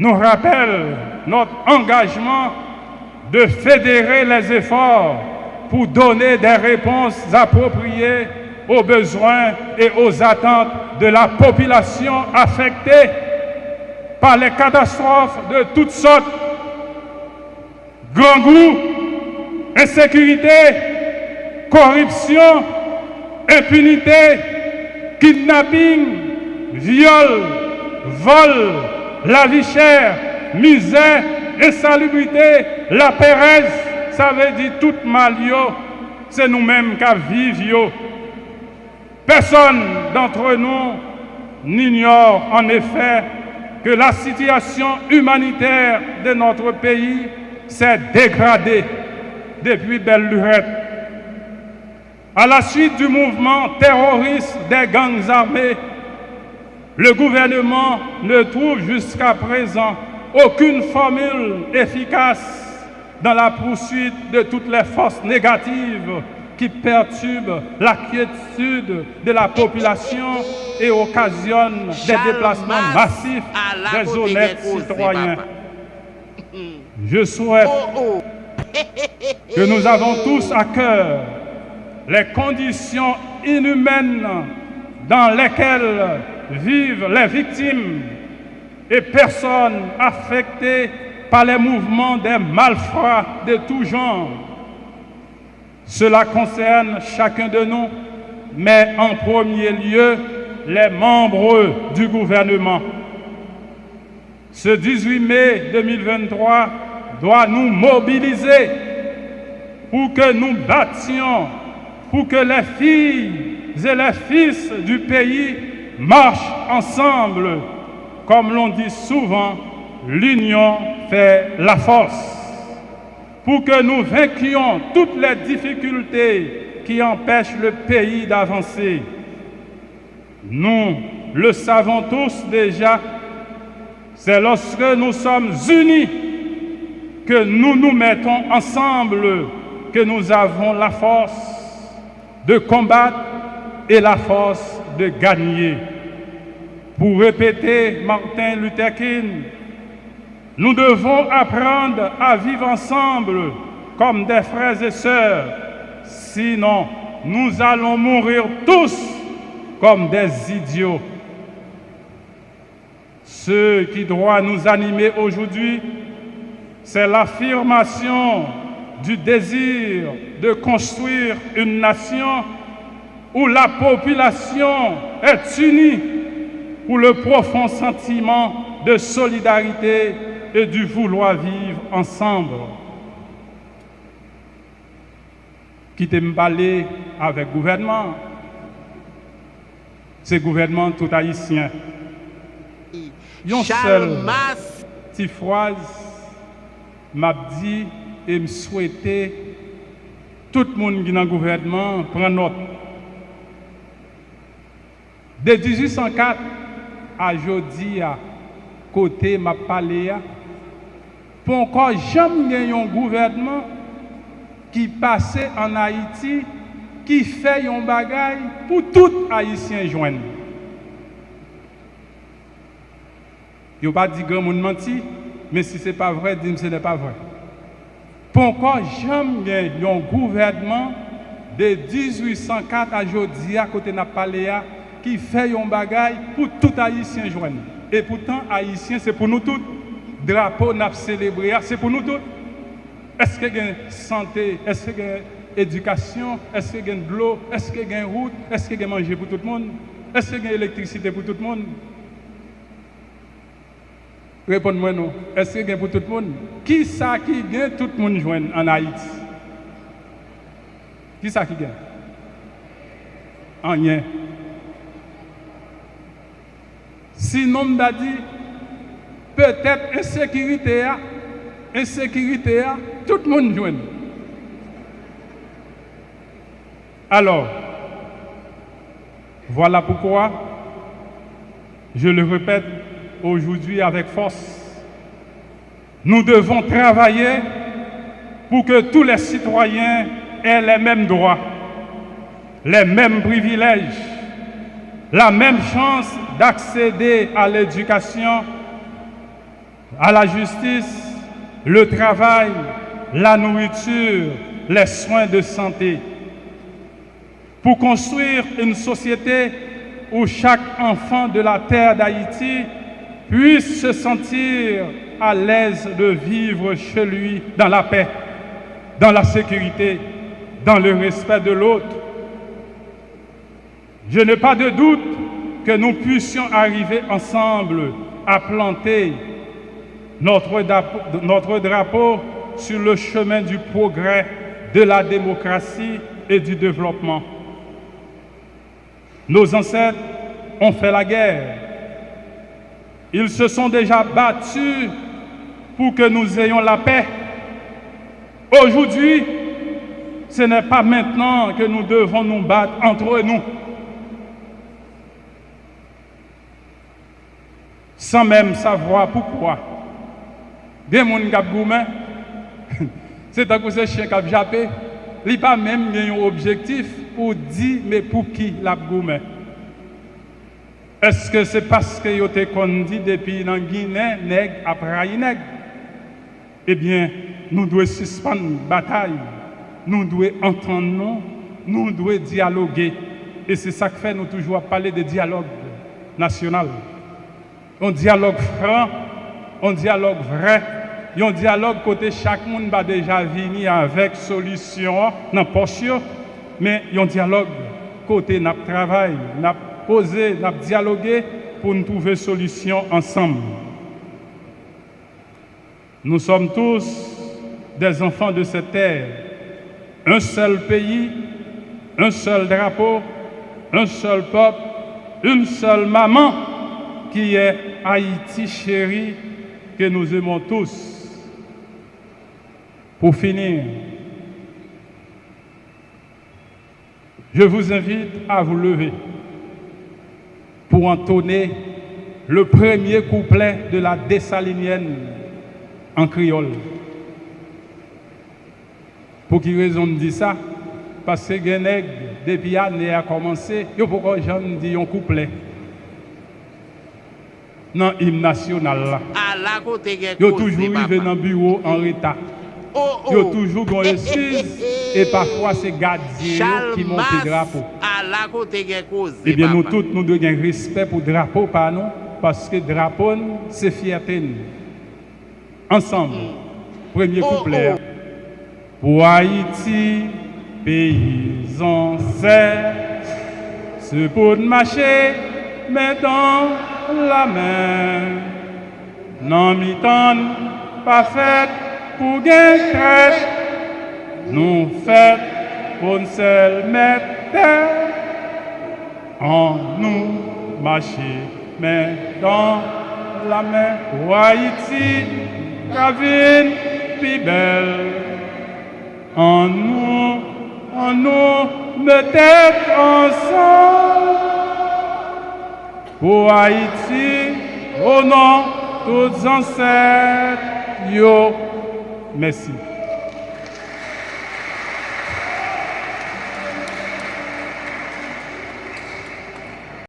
nous rappelle notre engagement de fédérer les efforts pour donner des réponses appropriées aux besoins et aux attentes de la population affectée par les catastrophes de toutes sortes. Grand goût, insécurité, corruption, impunité, kidnapping, viol, vol, la vie chère, misère, insalubrité, la pérèse, ça veut dire tout mal, c'est nous-mêmes qui vivons. Personne d'entre nous n'ignore en effet que la situation humanitaire de notre pays s'est dégradée depuis belle lurette. À la suite du mouvement terroriste des gangs armés, le gouvernement ne trouve jusqu'à présent aucune formule efficace dans la poursuite de toutes les forces négatives qui perturbent la quiétude de la population et occasionnent des déplacements massifs des honnêtes citoyens. Je souhaite que nous avons tous à cœur les conditions inhumaines dans lesquelles vivent les victimes et personnes affectées par les mouvements des malfrats de tout genre. Cela concerne chacun de nous, mais en premier lieu, les membres du gouvernement. Ce 18 mai 2023 doit nous mobiliser pour que nous battions, pour que les filles et les fils du pays marchent ensemble. Comme l'on dit souvent, l'union fait la force. Pour que nous vainquions toutes les difficultés qui empêchent le pays d'avancer. Nous le savons tous déjà, c'est lorsque nous sommes unis que nous nous mettons ensemble que nous avons la force de combattre et la force de gagner. Pour répéter Martin Luther King, nous devons apprendre à vivre ensemble comme des frères et sœurs. Sinon, nous allons mourir tous comme des idiots. Ce qui doit nous animer aujourd'hui, c'est l'affirmation du désir de construire une nation où la population est unie pour le profond sentiment de solidarité et du vouloir vivre ensemble. Qui t'aime parler avec le gouvernement, c'est le gouvernement tout haïtien. Une seule petite phrase m'a dit et me souhaitait tout le monde qui est dans le gouvernement prend note. De 1804 à aujourd'hui, à côté m'a parlé, pour encore jamais un gouvernement qui passait en Haïti, qui fait un bagage pour tout Haïtien joindre. Il n'y a pas dit grand monde menti, mais si ce n'est pas vrai, dis-moi ce n'est pas vrai. Pour encore jamais un gouvernement de 1804 à aujourd'hui, à côté de Napaléa, qui fait un bagage pour tout Haïtien joindre. Et pourtant, Haïtien, c'est pour nous tous. Drapeau n'a célébré, c'est pour nous tous. Est-ce qu'il y a une santé? Est-ce qu'il y a une éducation? Est-ce qu'il y a de l'eau? Est-ce qu'il y a une route? Est-ce qu'il y a manger pour tout le monde? Est-ce qu'il y a une électricité pour tout le monde? Répondez-moi non. Est-ce qu'il y a pour tout le monde? Qui ça qui gagne tout le monde joindre en Haïti? Qui ça qui gagne? Rien. Sinon, m'a dit, peut-être insécurité, tout le monde joue. Alors, voilà pourquoi, je le répète aujourd'hui avec force, nous devons travailler pour que tous les citoyens aient les mêmes droits, les mêmes privilèges, la même chance d'accéder à l'éducation, à la justice, le travail, la nourriture, les soins de santé. Pour construire une société où chaque enfant de la terre d'Haïti puisse se sentir à l'aise de vivre chez lui dans la paix, dans la sécurité, dans le respect de l'autre. Je n'ai pas de doute que nous puissions arriver ensemble à planter notre drapeau sur le chemin du progrès, de la démocratie et du développement. Nos ancêtres ont fait la guerre. Ils se sont déjà battus pour que nous ayons la paix. Aujourd'hui, ce n'est pas maintenant que nous devons nous battre entre nous. Sans même savoir pourquoi. Des gens qui ont gourmand, c'est un coup de chien qui a jappé, il n'a pas même un objectif pour dire mais pour qui l'a gourmand. Est-ce que c'est parce que vous avez dit depuis dans Guinée, nègre après nègre? Eh bien, nous devons suspendre la bataille, nous devons entendre, nous devons dialoguer. Et c'est ça que fait nous toujours parler de dialogue national. Un dialogue franc, un dialogue vrai, un dialogue côté chaque monde va déjà venir avec solution dans poche, mais un dialogue côté notre travail, n'a posé, n'a dialogué pour nous trouver solution ensemble. Nous sommes tous des enfants de cette terre, un seul pays, un seul drapeau, un seul peuple, une seule maman qui est Haïti chérie que nous aimons tous. Pour finir, je vous invite à vous lever pour entonner le premier couplet de la Dessalinienne en créole. Pour qui raison me dit ça? Parce que Genègue, depuis l'année a commencé, il faut que j'en dise un couplet. Dans l'hymne national. Il y a toujours arrivé dans le bureau en retard. Il y a toujours une excuse et parfois c'est gardien qui monte le drapeau. Eh bien, nous tous, nous devons avoir respect pour le drapeau, par nous, parce que le drapeau, c'est fierté. Ensemble, premier couplet. Pour Haïti, paysans, c'est pour marcher, mais dans la main. Non, mi-temps, pas fait pour gagner traite. Nous fait pour une seule mettre. En nous marcher, mais dans la main. Pour Haïti, Ravine, plus belle. En nous, peut-être ensemble. Pour Haïti, au nom de tous ancêtres, yo, merci.